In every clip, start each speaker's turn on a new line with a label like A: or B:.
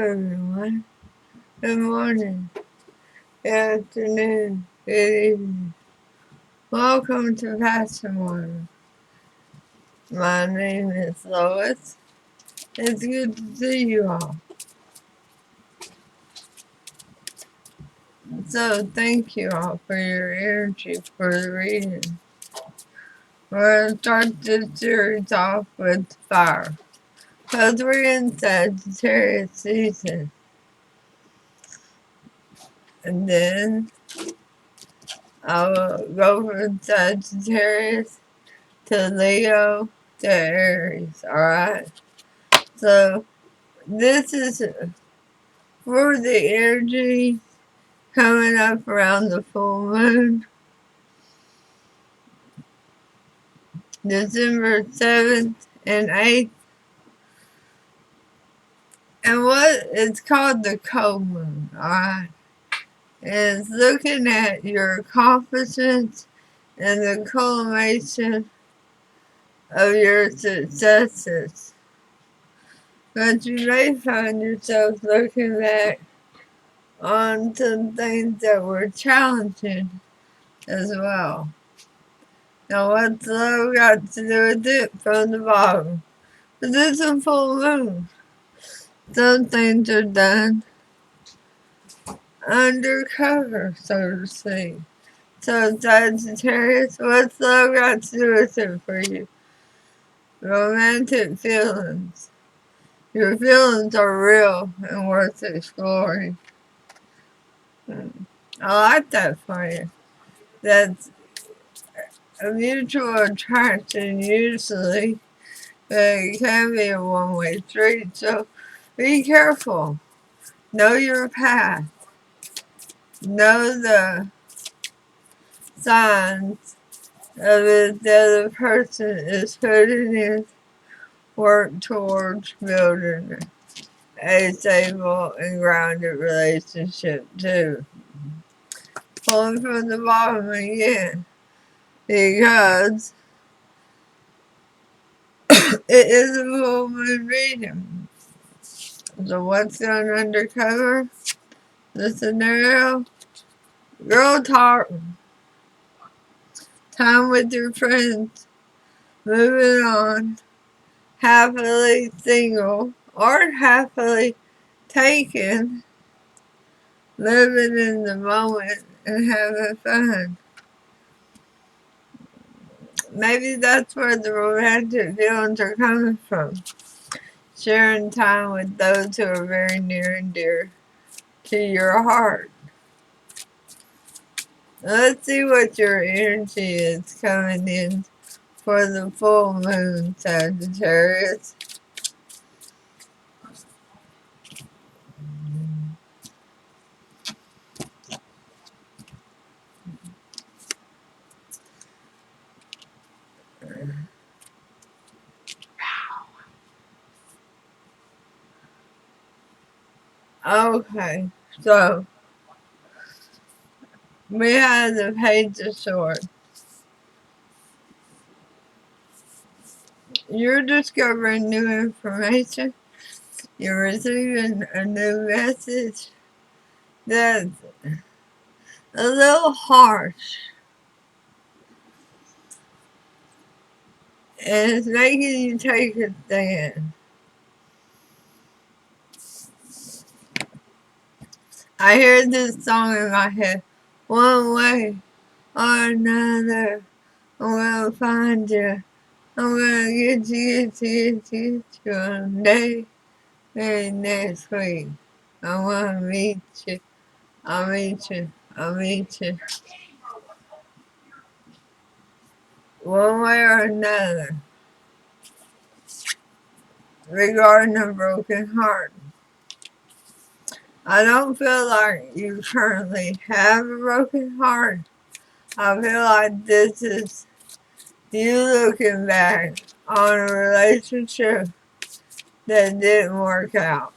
A: everyone. Good morning, good afternoon, good evening. Welcome to PassionWater. My name is Lois. It's good to see you all. So thank you all for your energy for the reading. We're going to start this series off with fire, because we're in Sagittarius season. And then I will go from Sagittarius to Leo to Aries, alright? So this is for the energy coming up around the full moon, December 7th and 8th. And what it's called the cold moon, alright? It's looking at your accomplishments and the culmination of your successes. But you may find yourself looking back on some things that were challenging as well. Now what's love got to do with it from the bottom? Because it's a full moon. Some things are done undercover, so to speak. So Sagittarius, what's love got to do with it for you? Romantic feelings. Your feelings are real and worth exploring. I like that for you. That's a mutual attraction usually, but it can be a one-way street, so be careful. Know your path. Know the signs of it the other person is putting in work towards building a stable and grounded relationship too. Pulling from the bottom again, because it is a full moon reading. So what's going undercover? The scenario? Girl talk. Time with your friends. Moving on. Happily single or happily taken. Living in the moment and having fun. Maybe that's where the romantic feelings are coming from. Sharing time with those who are very near and dear to your heart. Let's see what your energy is coming in for the full moon, Sagittarius. Okay, so we have the Page of Swords. You're discovering new information. You're receiving a new message that's a little harsh. And it's making you take a stand. I hear this song in my head. One way or another, I'm gonna find you. I'm gonna get you one day. Maybe next week. I wanna meet you. I'll meet you. I'll meet you. One way or another. Regarding a broken heart. I don't feel like you currently have a broken heart. I feel like this is you looking back on a relationship that didn't work out.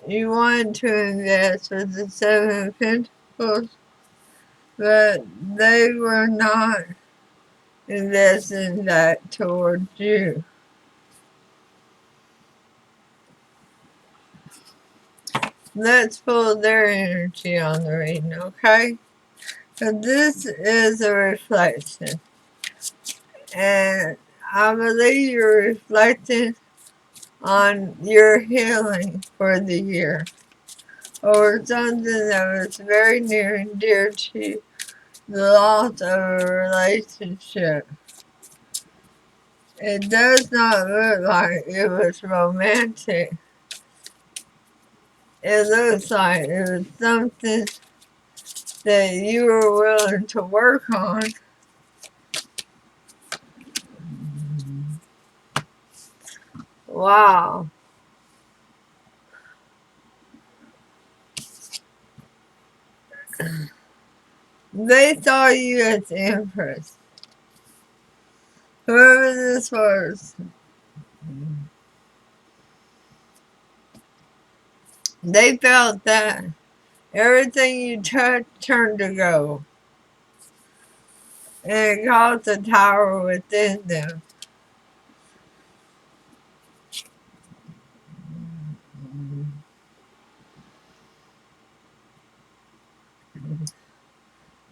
A: You wanted to invest with the Seven of Pentacles, but they were not invest in that towards you. Let's pull their energy on the reading, okay? So this is a reflection. And I believe you're reflecting on your healing for the year. Or something that was very near and dear to you. The loss of a relationship. It does not look like it was romantic. It looks like it was something that you were willing to work on. Wow. They saw you as the Empress. Whoever this was, they felt that everything you touched turned to gold. And it caused a tower within them.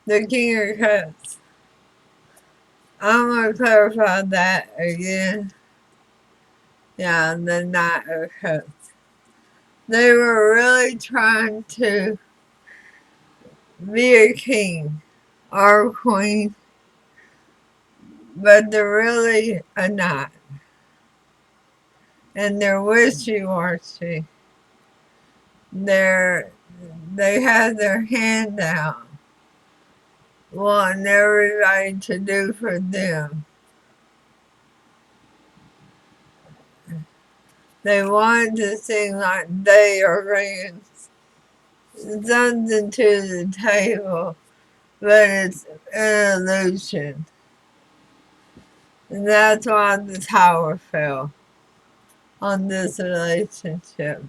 A: The King of Cups. I'm going to clarify that again. Yeah, the Knight of Cups. They were really trying to be a king or a queen, but they're really a knight. And they're wishy-washy. They have their hand out, wanting everybody to do for them. They want to seem like they are bringing something to the table, but it's an illusion. And that's why the tower fell on this relationship.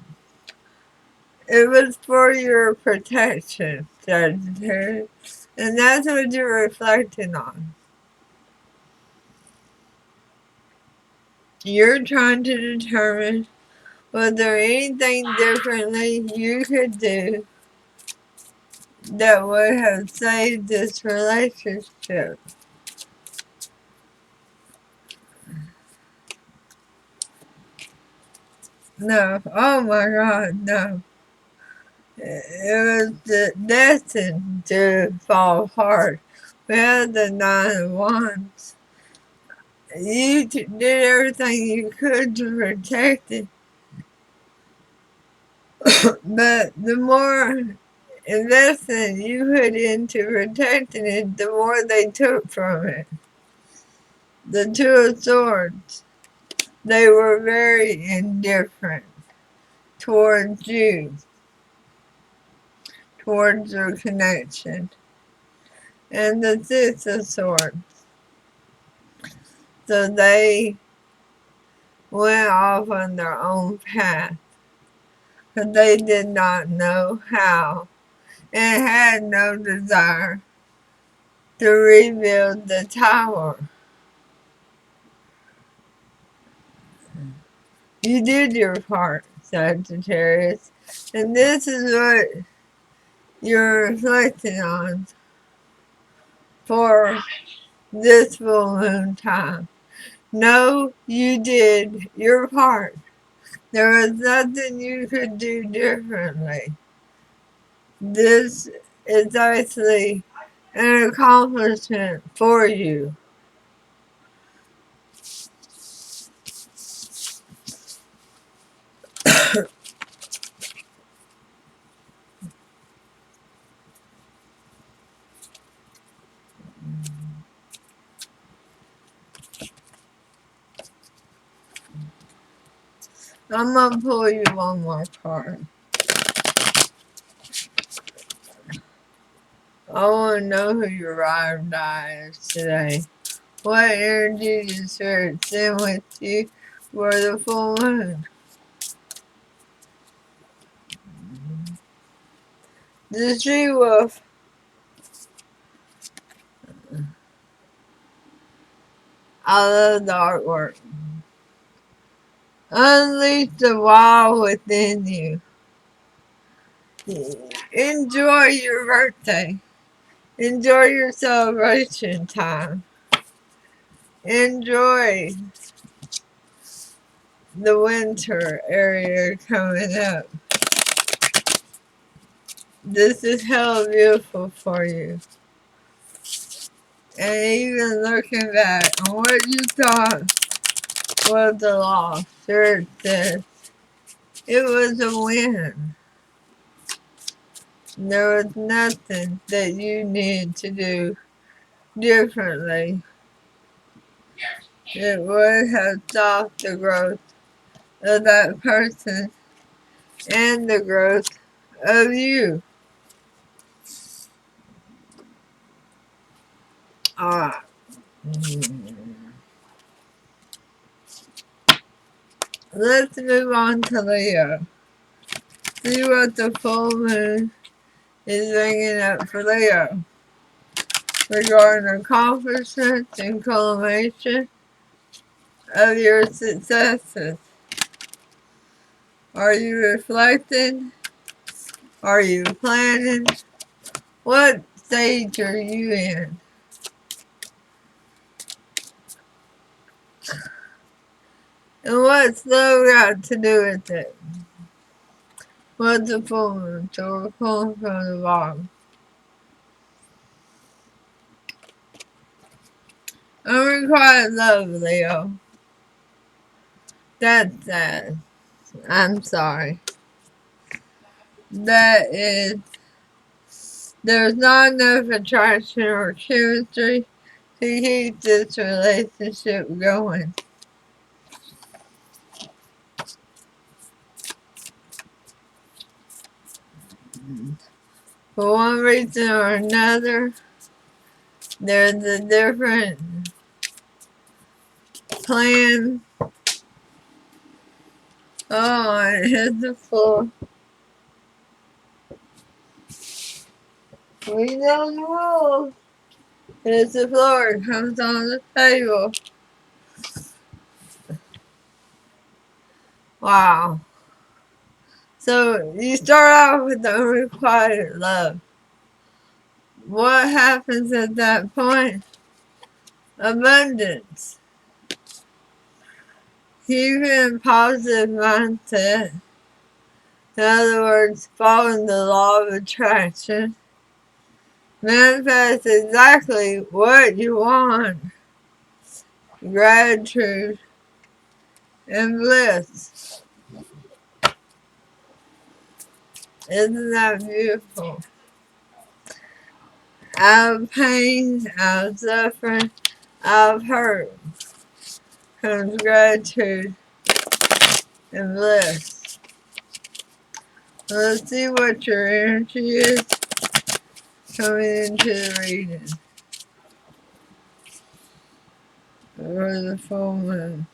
A: It was for your protection, Sagittarius. And that's what you're reflecting on. You're trying to determine was there anything differently you could do that would have saved this relationship. No. Oh my God, no. It was destined to fall apart. We had the Nine of Wands. You did everything you could to protect it. But the more investment you put into protecting it, the more they took from it. The Two of Swords. They were very indifferent towards you, towards your connection. And the Six of Swords. So they went off on their own path. But they did not know how and had no desire to rebuild the tower. You did your part, Sagittarius. And this is what you're reflecting on for this full moon time. No, you did your part. There was nothing you could do differently. This is actually an accomplishment for you. I'm gonna pull you one more card. I want to know who your ride or die is today. What energy does spirit send with you for the full moon? The She-Wolf. I love the artwork. Unleash the wild within you. Enjoy your birthday. Enjoy your celebration time. Enjoy the winter area coming up. This is hella beautiful for you. And even looking back on what you thought was a loss, sure it was a win. There was nothing that you needed to do differently. It would have stopped the growth of that person and the growth of you. Alright. Let's move on to Leo. See what the full moon is bringing up for Leo regarding accomplishments and culmination of your successes. Are you reflecting? Are you planning? What stage are you in? And what's love got to do with it? What's the full moon? So we're pulling from the bottom. Unrequited love, Leo. That's sad. I'm sorry. That is, there's not enough attraction or chemistry to keep this relationship going. For one reason or another, there's a different plan. Oh, it hit the floor. We don't know. It's the floor. It comes on the table. Wow. So you start off with the unrequited love. What happens at that point? Abundance. Keeping positive mindset. In other words, following the law of attraction. Manifest exactly what you want. Gratitude and bliss. Isn't that beautiful? Out of pain, out of suffering, out of hurt comes gratitude and bliss. Let's see what your energy is coming into the reading for the full moon.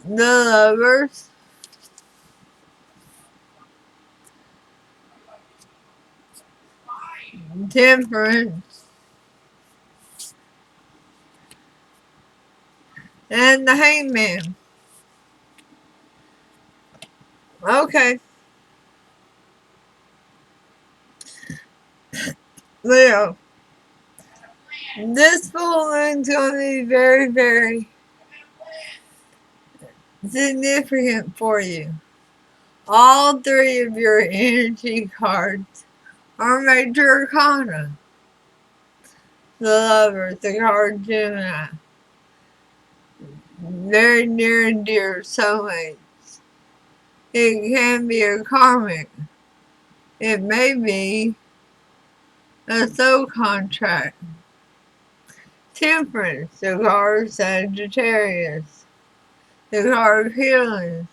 A: The Lovers. Temperance. And the Hangman. Okay. Leo. This full moon's going to be very, very significant for you. All three of your energy cards are major arcana. The Lovers, the card Gemini. Very near and dear soulmates. It can be a karmic. It may be a soul contract. Temperance, the card Sagittarius. The card Healing.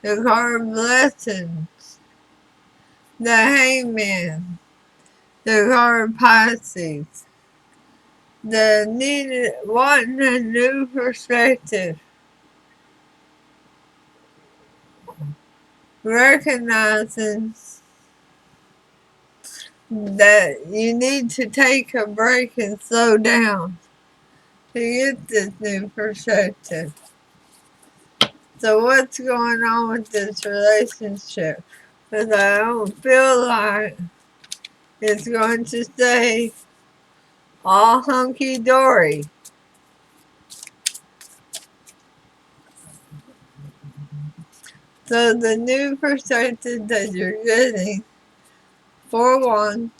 A: The card Blessings. The Hangman. The card Pisces. The needed, wanting a new perspective. Recognizing that you need to take a break and slow down to get this new perspective. So what's going on with this relationship? Because I don't feel like it's going to stay all hunky-dory. So the new perspective that you're getting, for one,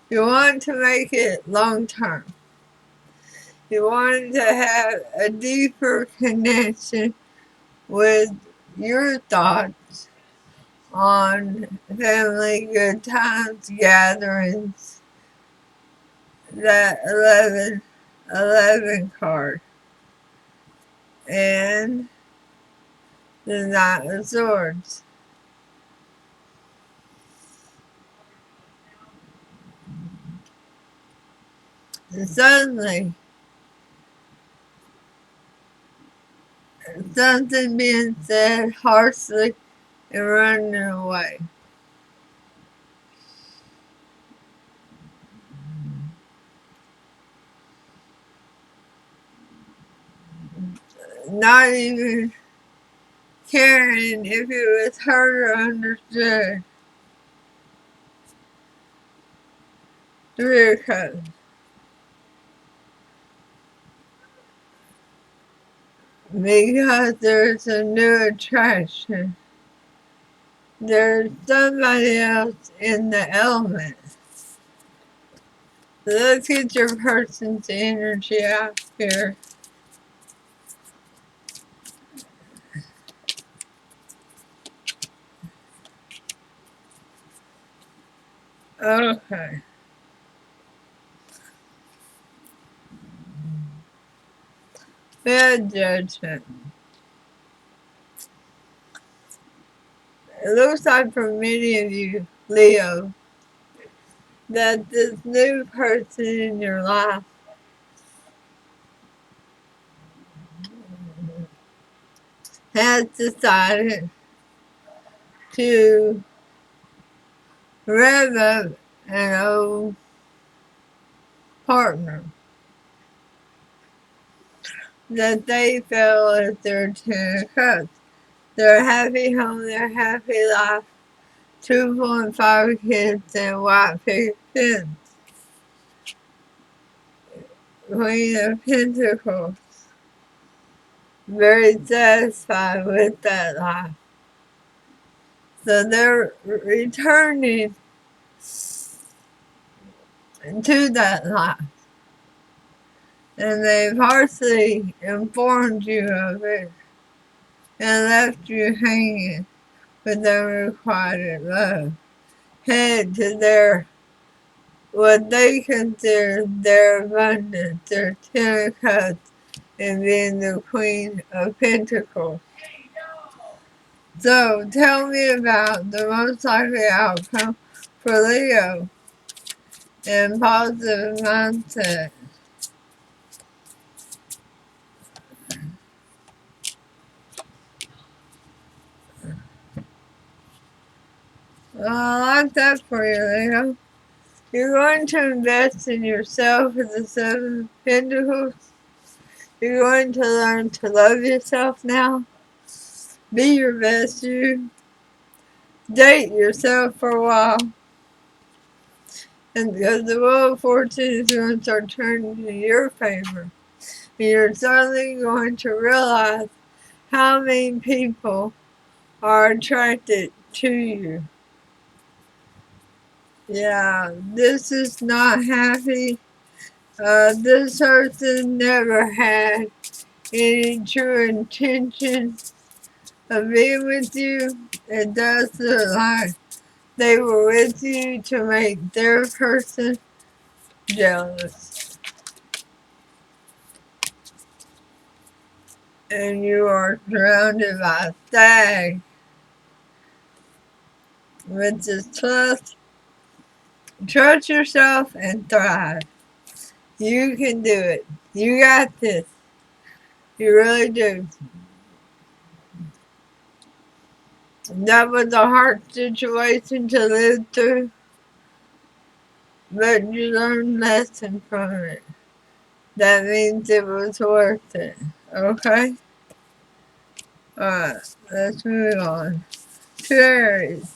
A: you want to make it long-term. You want to have a deeper connection with your thoughts on family good times, gatherings, that 11 card, and the Knight of Swords. And suddenly, something being said harshly and running away. Not even caring if it was heard or understood. Three of Cups. Because there's a new attraction. There's somebody else in the element. Let's get your person's energy out here. Okay. Bad judgment. It looks like for many of you, Leo, that this new person in your life has decided to rev up an old partner that they feel is their 10 of Cups. Their happy home, their happy life, 2.5 kids and white picket fence. Queen of Pentacles. Very satisfied with that life. So they're returning to that life. And they've harshly informed you of it and left you hanging with unrequited love. Head to their, what they consider their abundance, their 10 of Cups, and being the Queen of Pentacles. So tell me about the most likely outcome for Leo and positive mindset. Well, I like that for you, Leo. You're going to invest in yourself with the 7 of Pentacles. You're going to learn to love yourself now. Be your best you. Date yourself for a while. And because the Wheel of Fortune is going to start turning in your favor. You're suddenly going to realize how many people are attracted to you. Yeah, this is not happy. This person never had any true intention of being with you. It does look like they were with you to make their person jealous. And you are surrounded by SAG, which is trust yourself and thrive. You can do it. You got this. You really do. That was a hard situation to live through. but you learned a lesson from it. That means it was worth it. Okay? Alright, let's move on. Aries.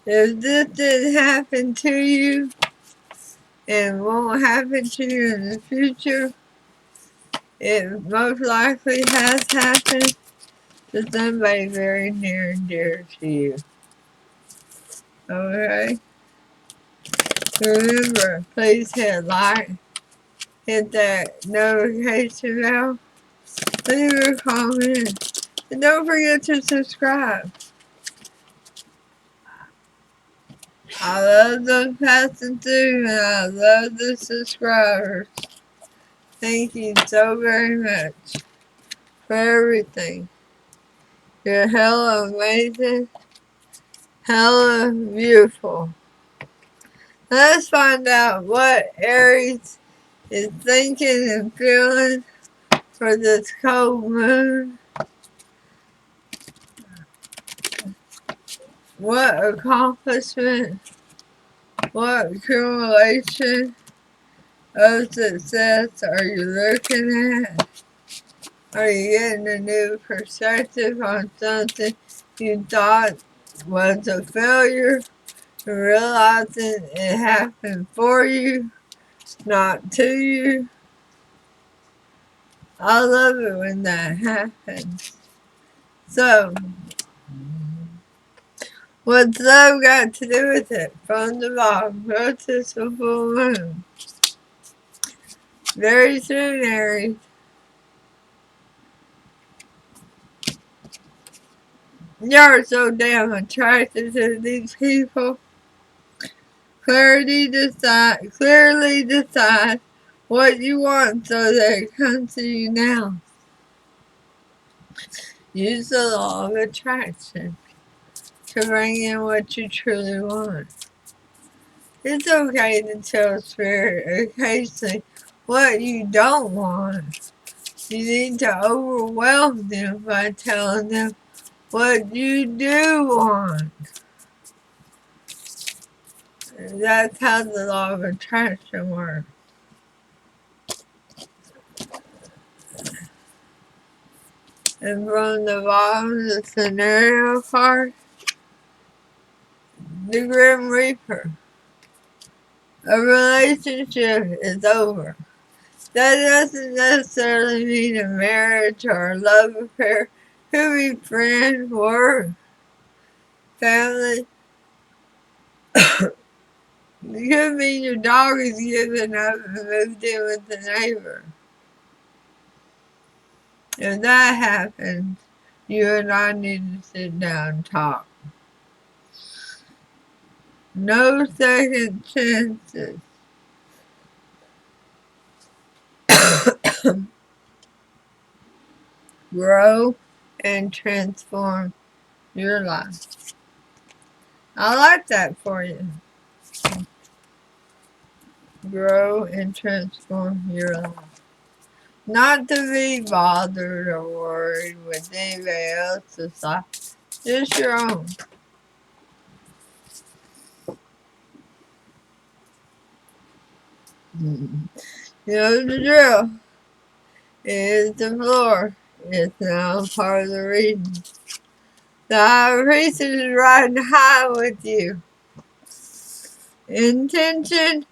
A: If this didn't happen to you and won't happen to you in the future, it most likely has happened to somebody very near and dear to you. Okay? Remember, please hit like, hit that notification bell, leave a comment, and don't forget to subscribe. I love those passing through, and I love the subscribers. Thank you so very much for everything. You're hella amazing, hella beautiful. Let's find out what Aries is thinking and feeling for this cold moon. What accomplishment, what accumulation of success are you looking at? Are you getting a new perspective on something you thought was a failure? Realizing it happened for you, not to you. I love it when that happens. So, what's love got to do with it? From the bottom, go to the full moon. Very soon, Aries. You're so damn attracted to these people. Clearly decide what you want so they come to you now. Use the law of attraction to bring in what you truly want. It's okay to tell Spirit occasionally what you don't want. You need to overwhelm them by telling them what you do want. That's how the law of attraction works. And from the bottom of the scenario card, the Grim Reaper. A relationship is over. That doesn't necessarily mean a marriage or a love affair. Could be friend, work, family. It could mean your dog is given up and moved in with the neighbor. If that happens, you and I need to sit down and talk. No second chances. Grow and transform your life. I like that for you. Grow and transform your life. Not to be bothered or worried with anybody else's life. Just your own. You know the drill. It is the floor. It's now part of the reading. The high priest is riding high with you. Intention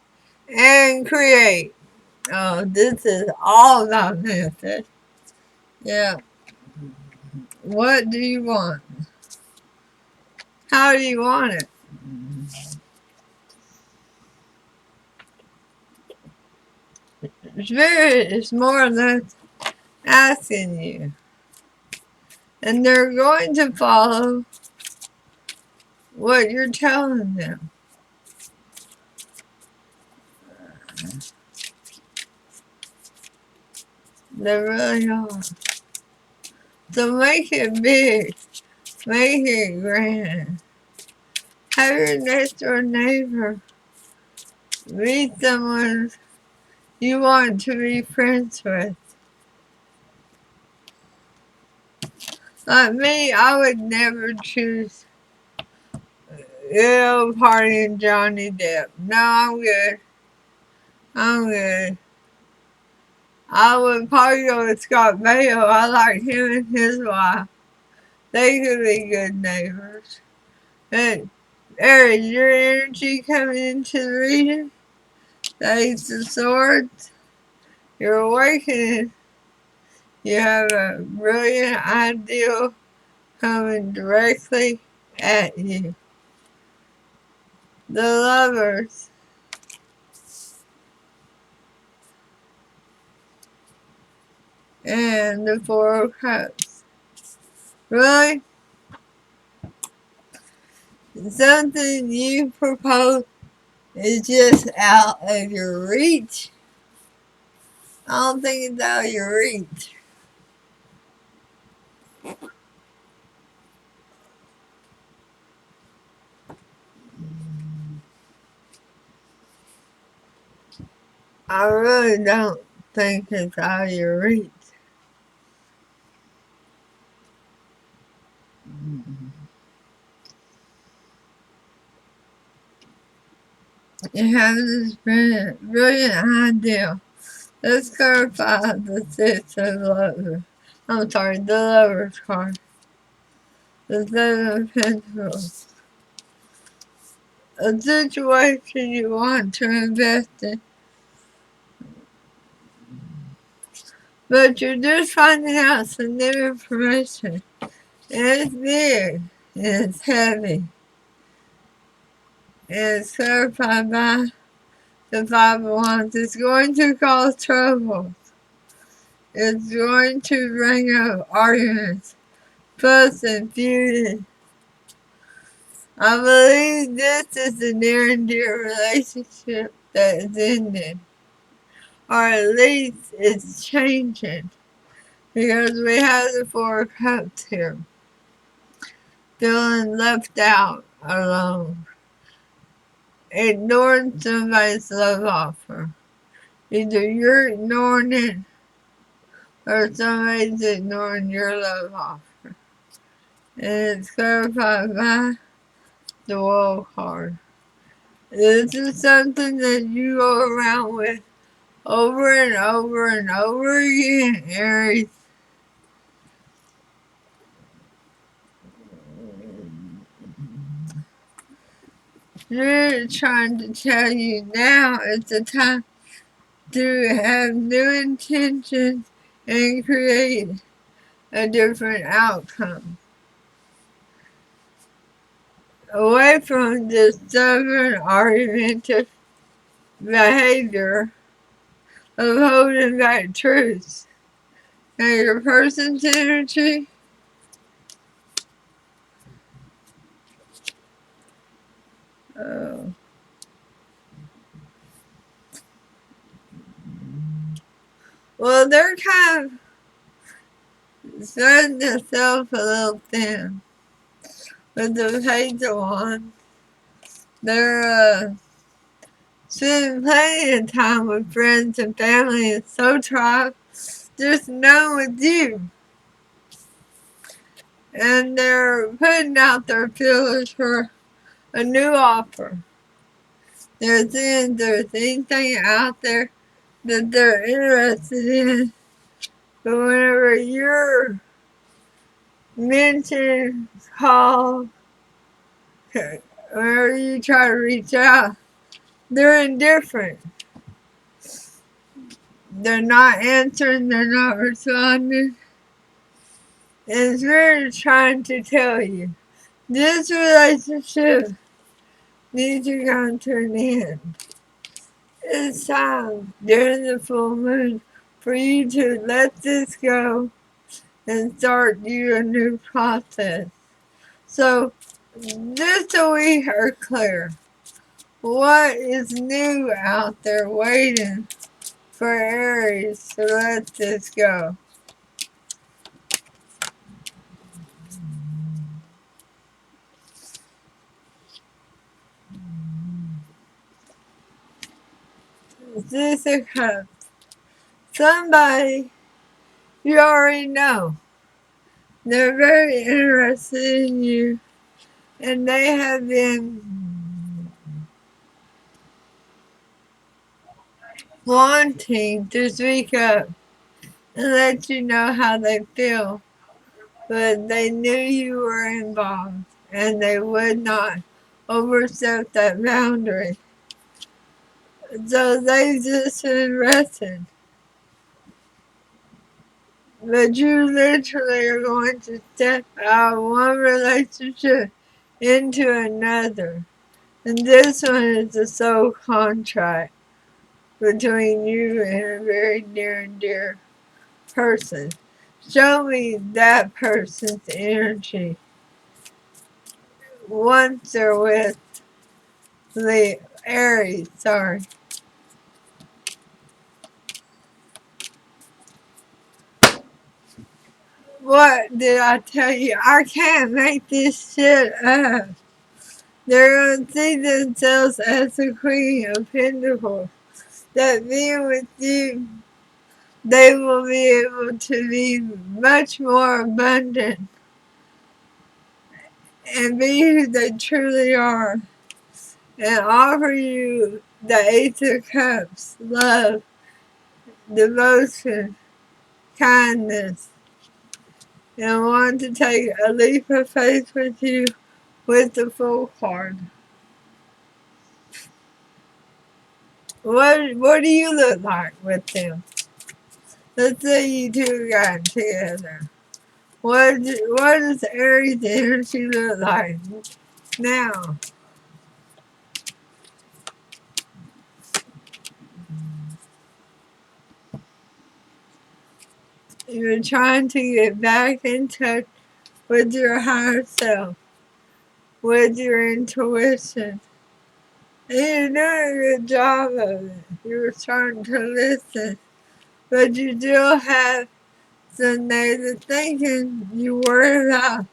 A: and create. Oh, this is all about method. Yeah. What do you want? How do you want it? Spirit is more or less asking you. And they're going to follow what you're telling them. They really are. So make it big. Make it grand. Have your next door neighbor be someone you want to be friends with. Like me, I would never choose Ew, partying Johnny Depp. No, I'm good. I'm good. I would party with Scott Baio. I like him and his wife. They could be good neighbors. Hey, Aries, your energy coming into the reading. The Ace of Swords. You're awakening. You have a brilliant idea coming directly at you. The Lovers. And the Four of Cups. Really? Something you propose is just out of your reach? I don't think it's out of your reach. I really don't think it's out of your reach. You have this brilliant idea. Let's clarify the Six of Lovers. I'm sorry, the Lovers card. The Seven of Pentacles. A situation you want to invest in, but you're just finding out some new information. And it's big, and it's heavy, and it's clarified by the Five of Wands. It's going to cause trouble. It's going to bring up arguments, fuss, and feuding. I believe this is a near and dear relationship that is ending, or at least it's changing, because we have the Four of Cups here. Feeling left out, alone, ignoring somebody's love offer. Either you're ignoring it, or somebody's ignoring your love offer. And it's clarified by the World card. This is something that you go around with over and over and over again, Aries. They're trying to tell you now is the time to have new intentions and create a different outcome. Away from the stubborn, argumentative behavior of holding back truth. Now your person's energy, well, they're kind of spreading themselves a little thin. With the Page of Wands, they're spending plenty of time with friends and family and so tribe, just known with you. And they're putting out their feelers for a new offer. They're seeing there's anything out there that they're interested in. But whenever you're mentioned, called, whenever you try to reach out, they're indifferent. They're not answering, they're not responding. And Spirit is trying to tell you, this relationship needs to come to an end. It's time during the full moon for you to let this go and start you a new process. So, just so we are clear, what is new out there waiting for Aries to let this go? This is somebody you already know. They're very interested in you. And they have been wanting to speak up and let you know how they feel, but they knew you were involved and they would not overstep that boundary. So they just rested. But you literally are going to step out of one relationship into another. And this one is a soul contract between you and a very near and dear person. Show me that person's energy once they're with the Aries, sorry. What did I tell you? I can't make this shit up. They're going to see themselves as the Queen of Pentacles. That being with you, they will be able to be much more abundant and be who they truly are and offer you the Ace of Cups, love, devotion, kindness, and want to take a leap of faith with you with the Fool card. What do you look like with them? Let's say you two got together. What does Aries energy look like now? You're trying to get back in touch with your higher self, with your intuition. And you're doing a good job of it. You're starting to listen, but you still have some days of thinking you worry about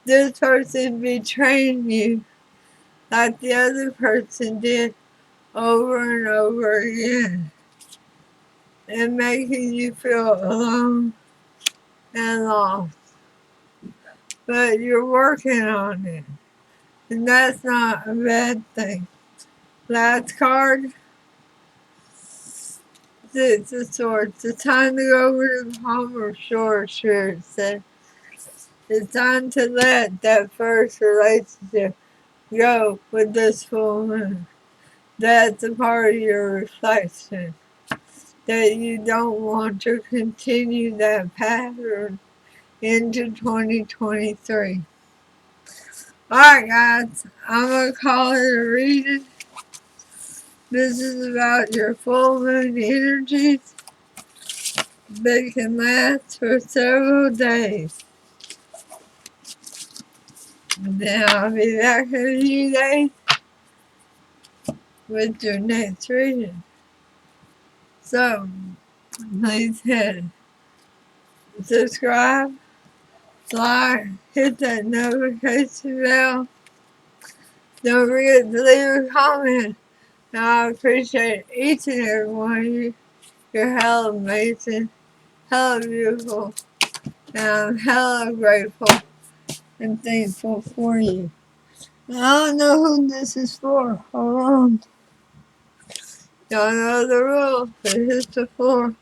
A: this person betraying you like the other person did over and over again and making you feel alone and lost. But you're working on it, and that's not a bad thing. Last card, Six of Swords. It's time to go over to the Palmer Shore, Spirit said. It's time to let that first relationship go with this full moon. That's a part of your reflection. That you don't want to continue that pattern into 2023. Alright guys, I'm going to call it a reading. This is about your full moon energies. They can last for several days. And then I'll be back in a few days with your next reading. So, please hit subscribe, like, hit that notification bell. Don't forget to leave a comment. I appreciate each and every one of you. You're hella amazing, hella beautiful, and I'm hella grateful and thankful for you. I don't know who this is for. Hold on. Y'all know the rules, but here's the floor.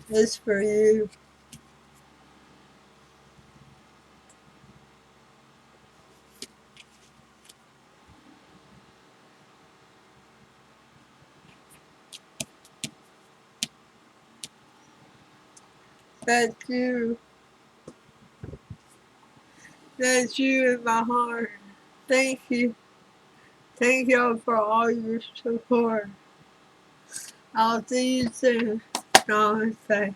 A: It's for you. That's you. That's you in my heart. Thank you. Thank y'all for all your support. I'll see you soon. Namaste.